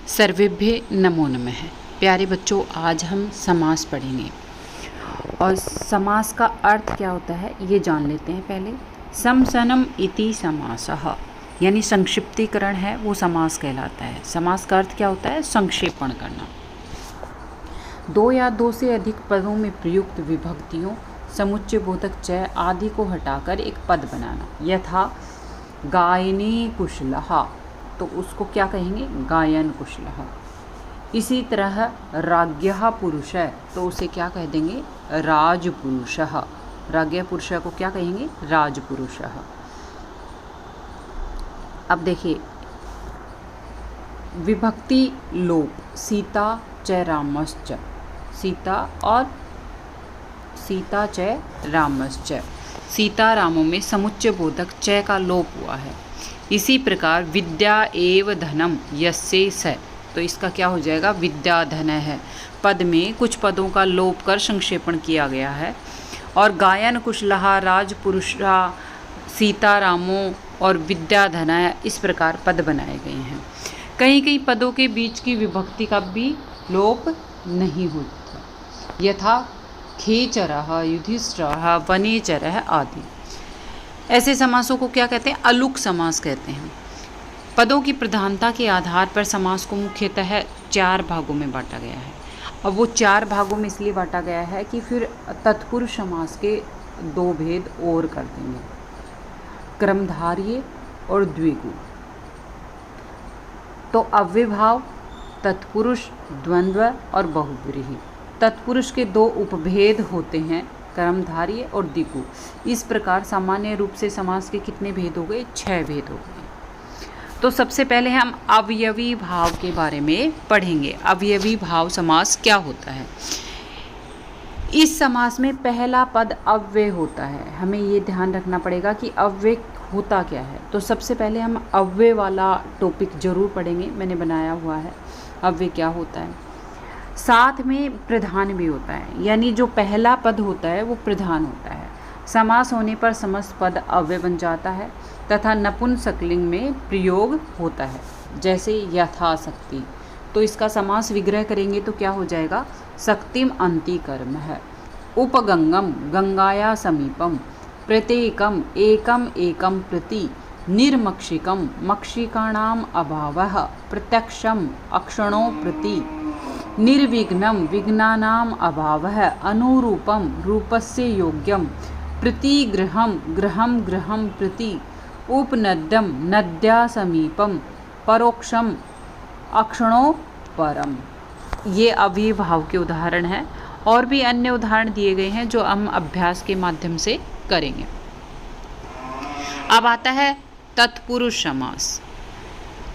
सर्वेभ्य नमो नमः। प्यारे बच्चों, आज हम समास पढ़ेंगे और समास का अर्थ क्या होता है ये जान लेते हैं पहले। समसनम इति समासः, यानी संक्षिप्तीकरण है वो समास कहलाता है। समास का अर्थ क्या होता है? संक्षेपण करना। दो या दो से अधिक पदों में प्रयुक्त विभक्तियों, समुच्चय बोधक च आदि को हटाकर एक पद बनाना। यथा गायनी कुशलः, तो उसको क्या कहेंगे? गायन कुशलः। इसी तरह राज्ञः पुरुषः, तो उसे क्या कह देंगे? राजपुरुषः। राज्ञः पुरुषः को क्या कहेंगे? राजपुरुषः। अब देखिए, विभक्ति लोप, सीता च रामश्च, सीता और सीता च रामश्च, सीता रामों में समुच्चय बोधक च का लोप हुआ है। इसी प्रकार विद्या एव धनम यस्य स, तो इसका क्या हो जाएगा? विद्या धन है। पद में कुछ पदों का लोप कर संक्षेपण किया गया है। और गायन कुशलः, राजपुरुषा, सीता रामों और विद्या धन, इस प्रकार पद बनाए गए हैं। कई कई पदों के बीच की विभक्ति का भी लोप नहीं होता। यथा खेचरः, युधिष्ठिरः, वनेचरः आदि। ऐसे समासों को क्या कहते हैं? अलुक समास कहते हैं। पदों की प्रधानता के आधार पर समास को मुख्यतः 4 भागों में बांटा गया है। अब वो 4 भागों में इसलिए बांटा गया है कि फिर तत्पुरुष समास के 2 भेद और कर देंगे, क्रमधार्य और द्विगु। तो अव्ययभाव, तत्पुरुष, द्वंद्व और बहुव्रीहि। तत्पुरुष के 2 उपभेद होते हैं, कर्मधार्य और द्विगु। इस प्रकार सामान्य रूप से समास के कितने भेद हो गए? 6 भेद हो गए। तो सबसे पहले हम अवयवी भाव के बारे में पढ़ेंगे। अवयवी भाव समास क्या होता है? इस समास में पहला पद अव्यय होता है। हमें ये ध्यान रखना पड़ेगा कि अव्यय होता क्या है। तो सबसे पहले हम अव्यय वाला टॉपिक जरूर पढ़ेंगे, मैंने बनाया हुआ है अव्यय क्या होता है। साथ में प्रधान भी होता है, यानी जो पहला पद होता है वो प्रधान होता है। समास होने पर समस्त पद अव्यय बन जाता है तथा नपुंसकलिंग में प्रयोग होता है, जैसे यथाशक्ति। तो इसका समास विग्रह करेंगे तो क्या हो जाएगा? शक्तिम अंतिकर्म है। उपगंगम, गंगाया समीपम, प्रत्येकम, एकम एकम प्रति, निर्मक्षिकम, मक्षिकाणाम अभावः, प्रत्यक्षम, अक्षणों प्रति, निर्विघ्नं, विघ्नानाम अभावः, अनुरूपम, रूपस्य योग्यम, प्रतिगृहं, गृहं गृहं प्रति, उपनद्यं, नद्या समीपम, परोक्षम, अक्षणों परम। ये अव्ययी भाव के उदाहरण हैं। और भी अन्य उदाहरण दिए गए हैं जो हम अभ्यास के माध्यम से करेंगे। अब आता है तत्पुरुष समास।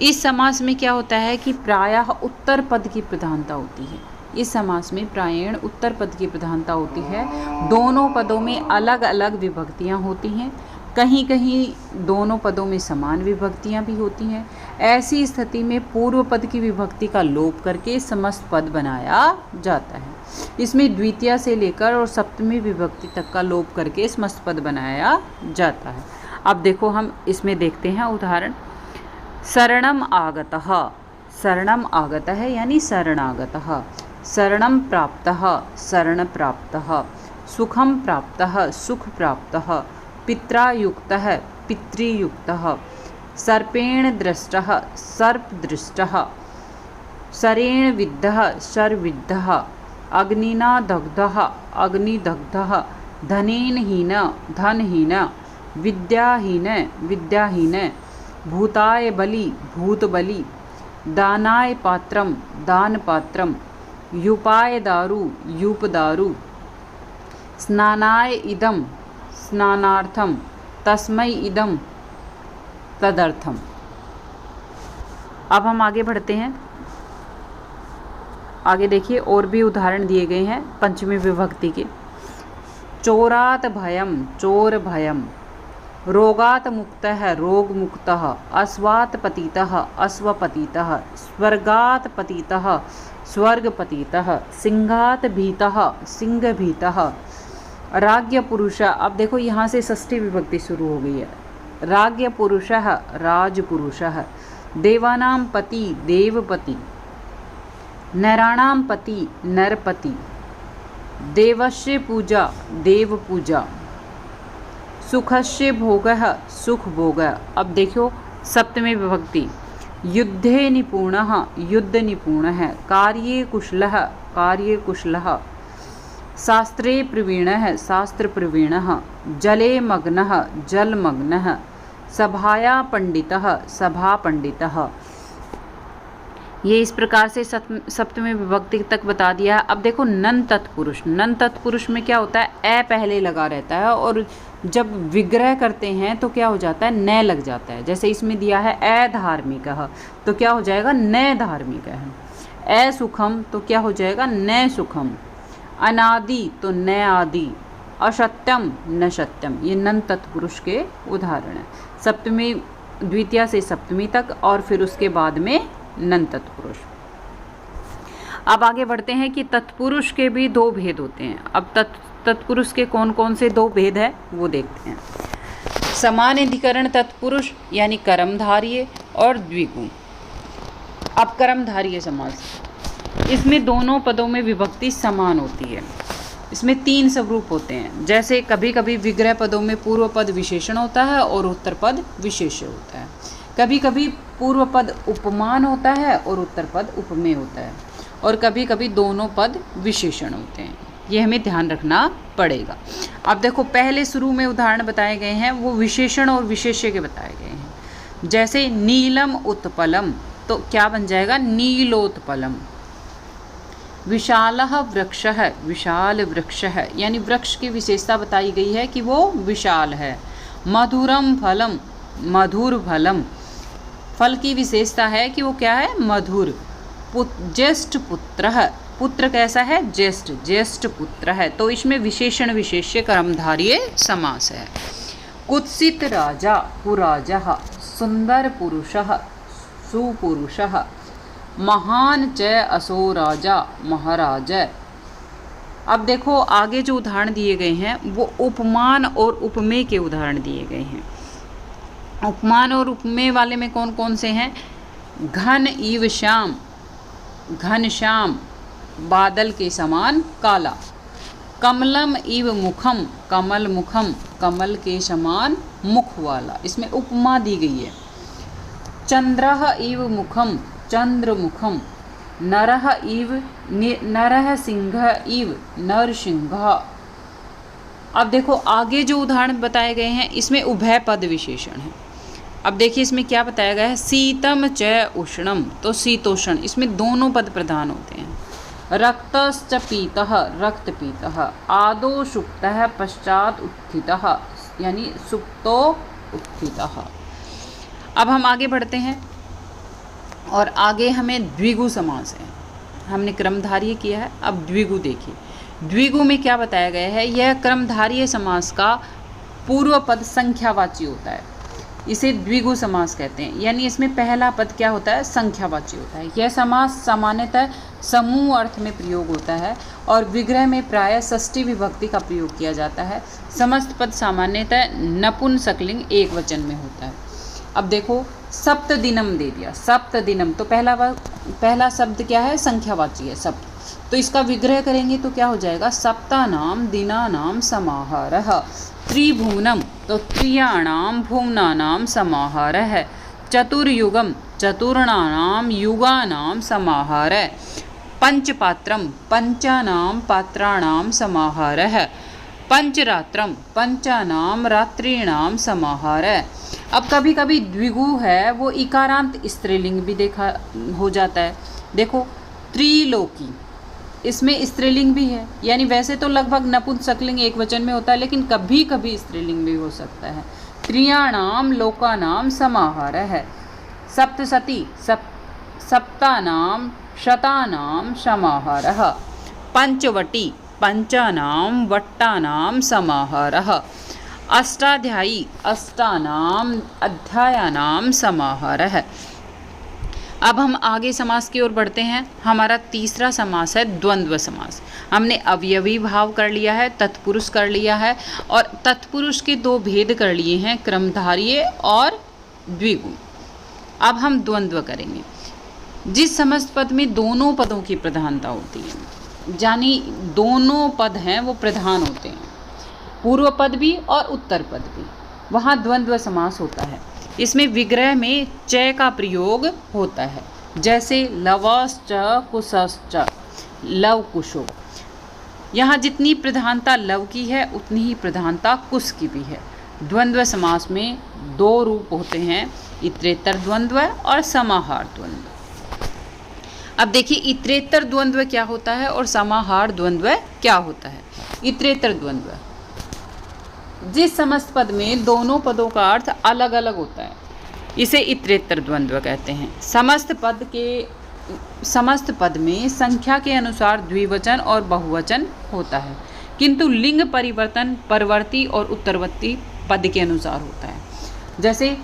इस समास में क्या होता है कि प्रायः उत्तर पद की प्रधानता होती है। इस समास में प्रायेण उत्तर पद की प्रधानता होती है। दोनों पदों में अलग अलग विभक्तियां होती हैं, कहीं कहीं दोनों पदों में समान विभक्तियां भी होती हैं। ऐसी स्थिति में पूर्व पद की विभक्ति का लोप करके समस्त पद बनाया जाता है। इसमें द्वितीय से लेकर और सप्तमी विभक्ति तक का लोप करके समस्त पद बनाया जाता है। अब देखो, हम इसमें देखते हैं उदाहरण। शरणम आगतः, शरणम आगतः यानी शरणागतः, शरणम प्राप्तः, शरण प्राप्तः, सुखम प्राप्तः, सुख प्राप्तः, पित्रा युक्तः, पितृयुक्तः, सर्पेण दृष्टः, सर्प दृष्टः, शरेण विद्धः, शरविद्धः, अग्निना दग्धः, अग्निदग्धः, धनेन हीन, धनहीन, विद्याहीन, विद्याहीन, भूताय बलि, भूतबलि, दानाय पात्रम, दानपात्रम, यूपाय दारु, यूपदारु, स्नानाय इदम, स्नानार्थम, तस्मै इदम, तदर्थम। अब हम आगे बढ़ते हैं। आगे देखिए, और भी उदाहरण दिए गए हैं पंचमी विभक्ति के। चोरात भयम, चोर भयम, रोगात मुक्तः, रोग मुक्तः, अश्वात पतितः, अश्वपतितः, स्वर्गात पतितः, स्वर्ग पतितः, सिंहात भीतः, सिंह भीतः, राज्ञ पुरुष। अब देखो, यहाँ से षष्ठी विभक्ति शुरू हो गई है। राज्ञ पुरुषः, राजपुरुषः, देवानां पति, देवपति, नराणाम पति नरपति, देवस्य पूजा देव पूजा, सुखस्य भोगः सुख भोगः। अब देखो सप्तमी विभक्ति, युद्धे निपुणः युद्ध निपुणः, कार्ये कुशलः कार्ये कुशलः, शास्त्रे प्रवीणः शास्त्र प्रवीणः, जले मग्नः जल मग्नः, सभाया पंडितः सभा पंडितः। ये इस प्रकार से सप्तमी विभक्ति तक बता दिया है। अब देखो नन तत्पुरुष, नन तत्पुरुष में क्या होता है, ए पहले लगा रहता है और जब विग्रह करते हैं तो क्या हो जाता है, न लग जाता है। जैसे इसमें दिया है अधार्मिकः, तो क्या हो जाएगा, न धार्मिकः। असुखम तो क्या हो जाएगा, न सुखम। अनादि तो न आदि। असत्यम न सत्यम। ये नन तत्पुरुष के उदाहरण हैं, सप्तमी द्वितीया से सप्तमी तक और फिर उसके बाद में नन तत्पुरुष। अब आगे बढ़ते हैं कि तत्पुरुष के भी दो भेद होते हैं। अब तत्पुरुष के कौन कौन से दो भेद है वो देखते हैं। समानाधिकरण तत्पुरुष यानी कर्मधारय और द्विगु। अब कर्मधारय समास, इसमें दोनों पदों में विभक्ति समान होती है। इसमें 3 स्वरूप होते हैं। जैसे कभी कभी विग्रह पदों में पूर्व पद विशेषण होता है और उत्तर पद विशेष्य होता है। कभी कभी पूर्व पद उपमान होता है और उत्तर पद उपमेय होता है, और कभी कभी दोनों पद विशेषण होते हैं। ये हमें ध्यान रखना पड़ेगा। अब देखो पहले शुरू में उदाहरण बताए गए हैं वो विशेषण और विशेष्य के बताए गए हैं। जैसे नीलम उत्पलम, तो क्या बन जाएगा, नीलोत्पलम। विशालः वृक्षः, विशाल वृक्ष है, यानी वृक्ष की विशेषता बताई गई है कि वो विशाल है। मधुरम फलम, मधुर फलम, फल की विशेषता है कि वो क्या है, मधुर। ज्येष्ठ पुत्रः, पुत्र कैसा है, ज्येष्ठ, ज्येष्ठ पुत्र है। तो इसमें विशेषण विशेष्य कर्मधारय समास है। कुत्सित राजा पुराजः, सुंदर पुरुषः सुपुरुषः, महान च असो राजा महाराज। अब देखो आगे जो उदाहरण दिए गए हैं वो उपमान और उपमेय के उदाहरण दिए गए हैं। उपमान और उपमेय वाले में कौन कौन से हैं, घन इव श्याम, घन श्याम, बादल के समान काला। कमलम इव मुखम, कमल मुखम, कमल के समान मुख वाला, इसमें उपमा दी गई है। चंद्रः इव मुखम, चंद्र मुखम। नरः इव, नरः सिंह इव, नर सिंह। अब देखो आगे जो उदाहरण बताए गए हैं इसमें उभय पद विशेषण है। अब देखिए इसमें क्या बताया गया है, शीतम च उष्णम, तो शीतोष्ण, इसमें दोनों पद प्रधान होते हैं। रक्तश्च पीतः, रक्त पीतः। आदो सुप्तः पश्चात उत्थितः, यानी सुप्तो उत्थितः। अब हम आगे बढ़ते हैं और आगे हमें द्विगु समास है। हमने क्रमधारय किया है, अब द्विगु देखिए। द्विगु में क्या बताया गया है, यह क्रमधारय समास का पूर्व पद संख्यावाची होता है, इसे द्विगु समास कहते हैं। यानी इसमें पहला पद क्या होता है, संख्यावाची होता है। यह समास सामान्यतः समूह अर्थ में प्रयोग होता है और विग्रह में प्रायः षष्ठी विभक्ति का प्रयोग किया जाता है। समस्त पद सामान्यतः नपुंसकलिंग एक वचन में होता है। अब देखो सप्त दिनम दे दिया, सप्त दिनम, तो पहला शब्द क्या है, संख्यावाची है सप्त, तो इसका विग्रह करेंगे तो क्या हो जाएगा, सप्तानाम दिनानाम समाहारः। त्रिभुवनम, तो त्रियाणाम भुवनानाम समाहारः। चतुर्युगम, चतुर्णानाम युगानाम समाहारः। पंचपात्रम, पंचानाम पात्राणाम समाहारः। पंचरात्रम, पंचानाम रात्रीणाम समाहारः। अब कभी कभी द्विगु है वो इकारांत स्त्रीलिंग भी देखा हो जाता है। देखो त्रिलोकी, इसमें स्त्रीलिंग भी है, यानी वैसे तो लगभग नपुंसकलिंग एक वचन में होता है लेकिन कभी कभी स्त्रीलिंग भी हो सकता है। त्रियाणाम लोकानाम समाहारः। सप्तशती, सप्तानाम शतानाम समाहारः। पंचवटी, पंचानाम वट्टानाम समाहारः। अष्टाध्यायी, अष्टानाम अध्यायानाम समाहारः। अब हम आगे समास की ओर बढ़ते हैं। हमारा तीसरा समास है द्वंद्व समास। हमने अवयवी भाव कर लिया है, तत्पुरुष कर लिया है और तत्पुरुष के दो भेद कर लिए हैं, क्रमधारय और द्विगु। अब हम द्वंद्व करेंगे। जिस समस्त पद में दोनों पदों की प्रधानता होती है, यानी दोनों पद हैं वो प्रधान होते हैं, पूर्व पद भी और उत्तर पद भी, वहाँ द्वंद्व समास होता है। इसमें विग्रह में च का प्रयोग होता है, जैसे लवश्च कुशश्च, लव कुशो। यहाँ जितनी प्रधानता लव की है उतनी ही प्रधानता कुश की भी है। द्वंद्व समास में दो रूप होते हैं, इतरेतर द्वंद्व और समाहार द्वंद्व। अब देखिए इतरेतर द्वंद्व क्या होता है और समाहार द्वंद्व क्या होता है। इतरेतर द्वंद्व, जिस समस्त पद में दोनों पदों का अर्थ अलग अलग होता है, इसे इतरेतर द्वंद्व कहते हैं। समस्त पद में संख्या के अनुसार द्विवचन और बहुवचन होता है, किंतु लिंग परिवर्तन परवर्ती और उत्तरवर्ती पद के अनुसार होता है। जैसे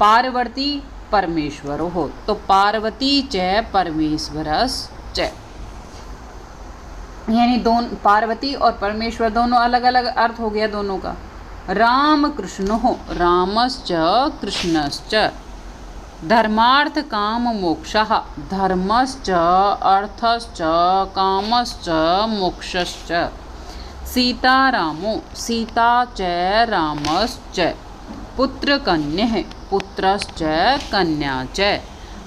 पारवर्ती परमेश्वरो हो तो पार्वती च परमेश्वरस च, यानी दोनों पार्वती और परमेश्वर दोनों अलग अलग अर्थ हो गया दोनों का। राम कृष्ण हो रामश्च कृष्णश्च, धर्मार्थ काम मोक्षः धर्मश्च अर्थश्च कामश्च मोक्षश्च, सीता रामो सीता च रामश्च, पुत्र कन्यः पुत्रश्च कन्या च,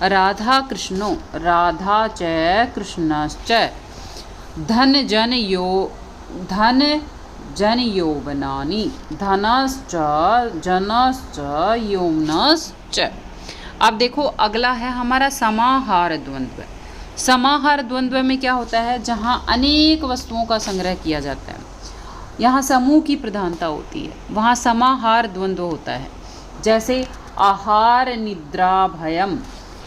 राधा कृष्णो राधा च कृष्णश्च, धन जन यौवनानि धनश्च जनश्च यौवनश्च। अब देखो अगला है हमारा समाहार द्वंद्व। समाहार द्वंद्व में क्या होता है, जहाँ अनेक वस्तुओं का संग्रह किया जाता है, यहाँ समूह की प्रधानता होती है, वहाँ समाहार द्वंद्व होता है। जैसे आहार निद्रा भयम,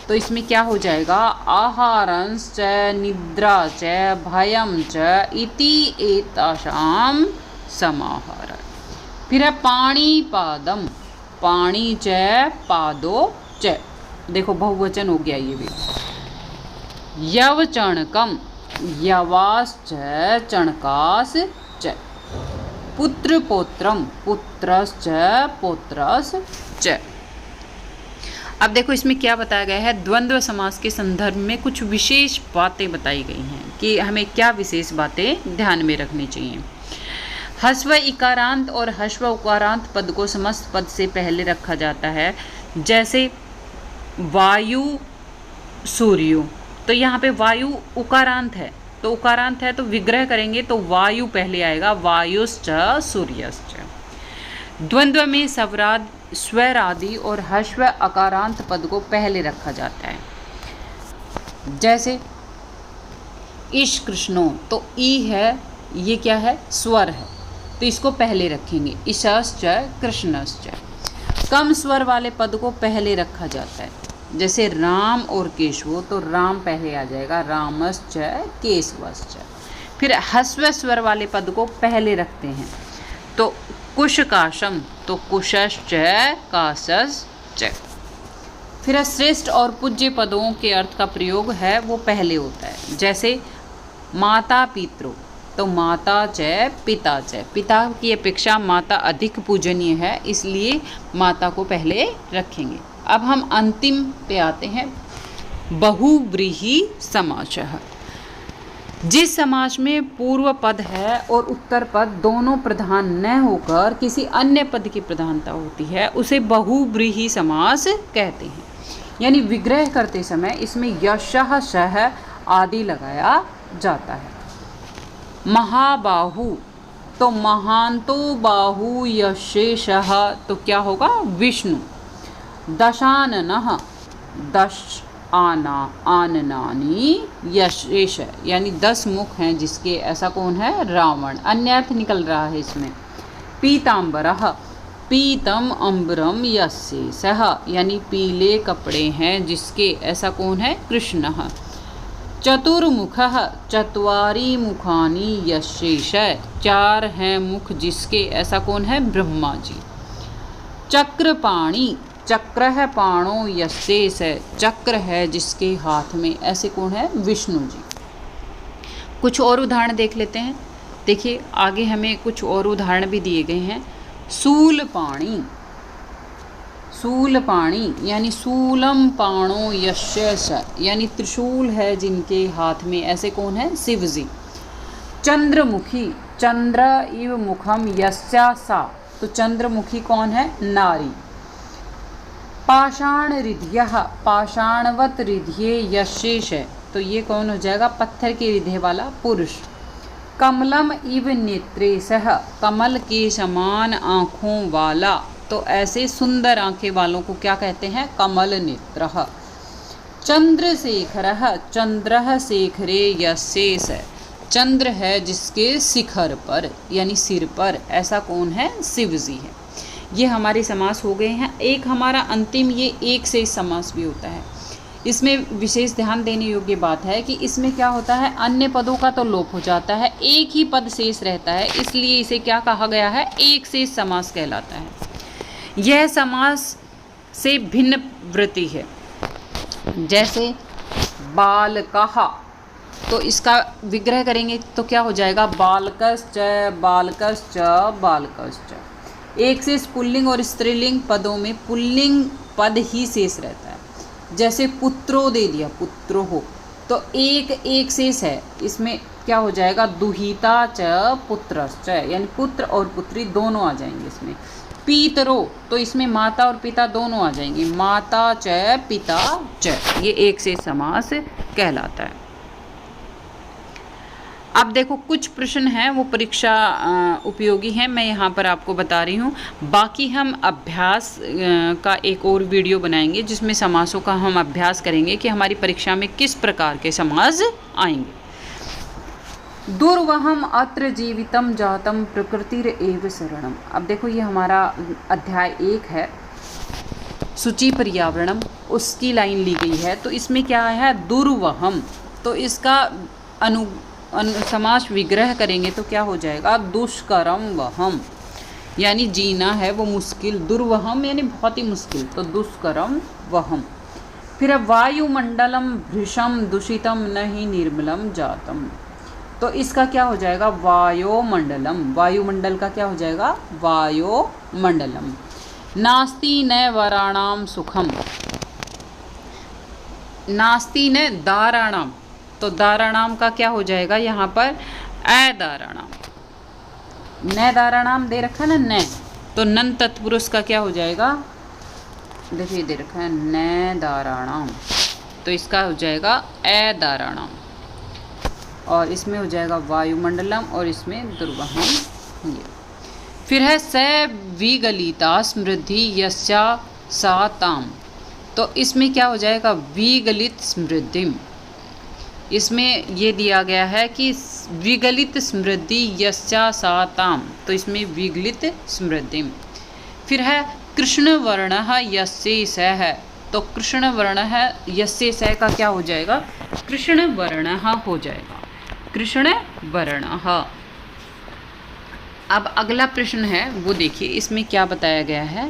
तो इसमें क्या हो जाएगा, आहारंस च निद्रा च भयम च इति एतासाम समाहार। फिर है पाणी पादम पाणी च पादो च, देखो बहुवचन हो गया ये भी। यव चणकम यवास च चणकास च, पुत्र पौत्रम पुत्रश्च पौत्रस च। अब देखो इसमें क्या बताया गया है, द्वंद्व समास के संदर्भ में कुछ विशेष बातें बताई गई हैं कि हमें क्या विशेष बातें ध्यान में रखनी चाहिए। हस्व इकारांत और हस्व उकारांत पद को समस्त पद से पहले रखा जाता है। जैसे वायु सूर्य, तो यहाँ पे वायु उकारांत है, तो उकारांत है तो विग्रह करेंगे तो वायु पहले आएगा, वायुश्च सूर्यश्च। द्वंद्व में स्वराद स्वर आदि और हस्व अकारांत पद को पहले रखा जाता है। जैसे ईश कृष्णो, तो ई है, ये क्या है, स्वर है, तो इसको पहले रखेंगे, ईशश्च कृष्णश्च। कम स्वर वाले पद को पहले रखा जाता है। जैसे राम और केशव, तो राम पहले आ जाएगा, रामश्च केशवश्च। फिर हस्व स्वर वाले पद को पहले रखते हैं, तो कुश काशम, तो कुशश्च काशश्च। फिर श्रेष्ठ और पूज्य पदों के अर्थ का प्रयोग है वो पहले होता है। जैसे माता पितरो, तो माता च पिता च, पिता की अपेक्षा माता अधिक पूजनीय है, इसलिए माता को पहले रखेंगे। अब हम अंतिम पे आते हैं, बहुव्रीहि समासः। जिस समास में पूर्व पद है और उत्तर पद दोनों प्रधान न होकर किसी अन्य पद की प्रधानता होती है, उसे बहुव्रीहि समास कहते हैं। यानी विग्रह करते समय इसमें यशः शः आदि लगाया जाता है। महाबाहु, तो महांतो बाहु यशेषः, तो क्या होगा, विष्णु। दशाननः, दश आना आननानी यशेष, यानी 10 मुख हैं जिसके, ऐसा कौन है, रावण। अन्य अर्थ निकल रहा है इसमें। पीताम्बरः, पीतम अम्बरम यशेषः, यानी पीले कपड़े हैं जिसके, ऐसा कौन है, कृष्णः। चतुर्मुखः, चत्वारि मुखानि यशेष, 4 हैं मुख जिसके, ऐसा कौन है, ब्रह्मा जी। चक्रपाणि, चक्र है पाणो यशेष, चक्र है जिसके हाथ में, ऐसे कौन है, विष्णु जी। कुछ और उदाहरण देख लेते हैं। देखिए आगे हमें कुछ और उदाहरण भी दिए गए हैं। शूलपाणि, शूलपाणी यानी शूलम पाणो यस्य स, यानी त्रिशूल है जिनके हाथ में, ऐसे कौन है? शिव जी। चंद्रमुखी, चंद्र इव मुखम यस्या सा, तो चंद्रमुखी कौन है? नारी। पाषाण हृदयः, पाषाणवत हृदये यशेष है, तो ये कौन हो जाएगा? पत्थर के हृदय वाला पुरुष। कमलम इव नेत्रेशः, कमल के समान आँखों वाला, तो ऐसे सुंदर आंखें वालों को क्या कहते हैं? कमल नेत्रः। चंद्रशेखरः, चंद्रः शेखरे यशेष है, चंद्र है जिसके शिखर पर यानी सिर पर, ऐसा कौन है? शिव जी है। ये हमारे समास हो गए हैं। एक हमारा अंतिम ये एक से समास भी होता है। इसमें विशेष ध्यान देने योग्य बात है कि इसमें क्या होता है? अन्य पदों का तो लोप हो जाता है, एक ही पद शेष रहता है, इसलिए इसे क्या कहा गया है? एक शेष समास कहलाता है। यह समास से भिन्न वृत्ति है। जैसे बालकः, तो इसका विग्रह करेंगे तो क्या हो जाएगा? बालकश्च बालकश्च बालकश्च। एक शेष पुल्लिंग और स्त्रीलिंग पदों में पुल्लिंग पद ही शेष रहता है। जैसे पुत्रो दे दिया, पुत्रो हो, तो एक शेष है, इसमें क्या हो जाएगा? दुहिता च पुत्रश्च, यानी पुत्र और पुत्री दोनों आ जाएंगे इसमें। पीतरो, तो इसमें माता और पिता दोनों आ जाएंगे, माता च पिता च, ये एक शेष समास कहलाता है। अब देखो कुछ प्रश्न हैं वो परीक्षा उपयोगी हैं, मैं यहाँ पर आपको बता रही हूँ। बाकी हम अभ्यास का एक और वीडियो बनाएंगे जिसमें समासों का हम अभ्यास करेंगे कि हमारी परीक्षा में किस प्रकार के समास आएंगे। दुर्वहम अत्र जीवितम जातम प्रकृतिर एव शरणम। अब देखो ये हमारा अध्याय 1 है, सूची पर्यावरणम, उसकी लाइन ली गई है। तो इसमें क्या है? दुर्वहम, तो इसका समास विग्रह करेंगे तो क्या हो जाएगा? दुष्करम वहम, यानी जीना है वो मुश्किल, दुर्वहम यानी बहुत ही मुश्किल, तो दुष्करम वहम। फिर अब वायुमंडलम भृशम दूषितम नहीं निर्मलम जातम, तो इसका क्या हो जाएगा? वायुमंडलम, वायुमंडल का क्या हो जाएगा? वायुमंडलम। नास्ति न वराणाम सुखम, नास्ति न दाराणाम, तो दाराणाम का क्या हो जाएगा यहाँ पर? अदाराणाम। न दाराणाम दे रखा है ना, न, तो नन तत्पुरुष का क्या हो जाएगा? देखिए दे रखा है न दाराणाम, तो इसका हो जाएगा अदाराणाम, और इसमें हो जाएगा वायुमंडलम और इसमें दुर्वहम। ये फिर है स विगलिता स्मृति यस्या सा ताम, तो इसमें क्या हो जाएगा? विगलित स्मृतिम, इसमें ये दिया गया है कि विगलित स्मृति यस्या सा ताम, तो इसमें विगलित स्मृतिम। फिर है कृष्ण वर्ण यस्य स है, तो कृष्ण वर्ण है यस्य स का क्या हो जाएगा? कृष्ण वर्ण हो जाएगा, कृष्ण वर्ण। अब अगला प्रश्न है वो देखिए, इसमें क्या बताया गया है?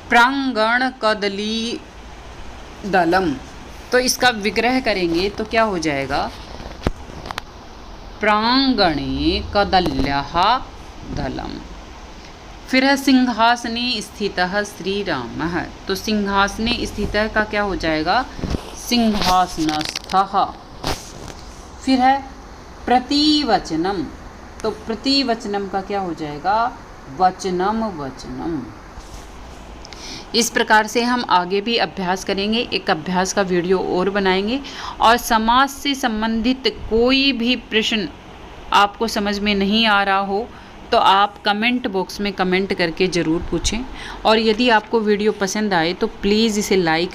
प्रांगण कदली दलम, तो इसका विग्रह करेंगे तो क्या हो जाएगा? प्रांगणे कदल्यः दलम। फिर है सिंहासने स्थितः श्री रामः, तो सिंहासने स्थितः का क्या हो जाएगा? सिंहासनस्थः। फिर है प्रतिवचनम, तो प्रतिवचनम का क्या हो जाएगा? वचनम वचनम। इस प्रकार से हम आगे भी अभ्यास करेंगे, एक अभ्यास का वीडियो और बनाएंगे। और समास से संबंधित कोई भी प्रश्न आपको समझ में नहीं आ रहा हो तो आप कमेंट बॉक्स में कमेंट करके ज़रूर पूछें। और यदि आपको वीडियो पसंद आए तो प्लीज़ इसे लाइक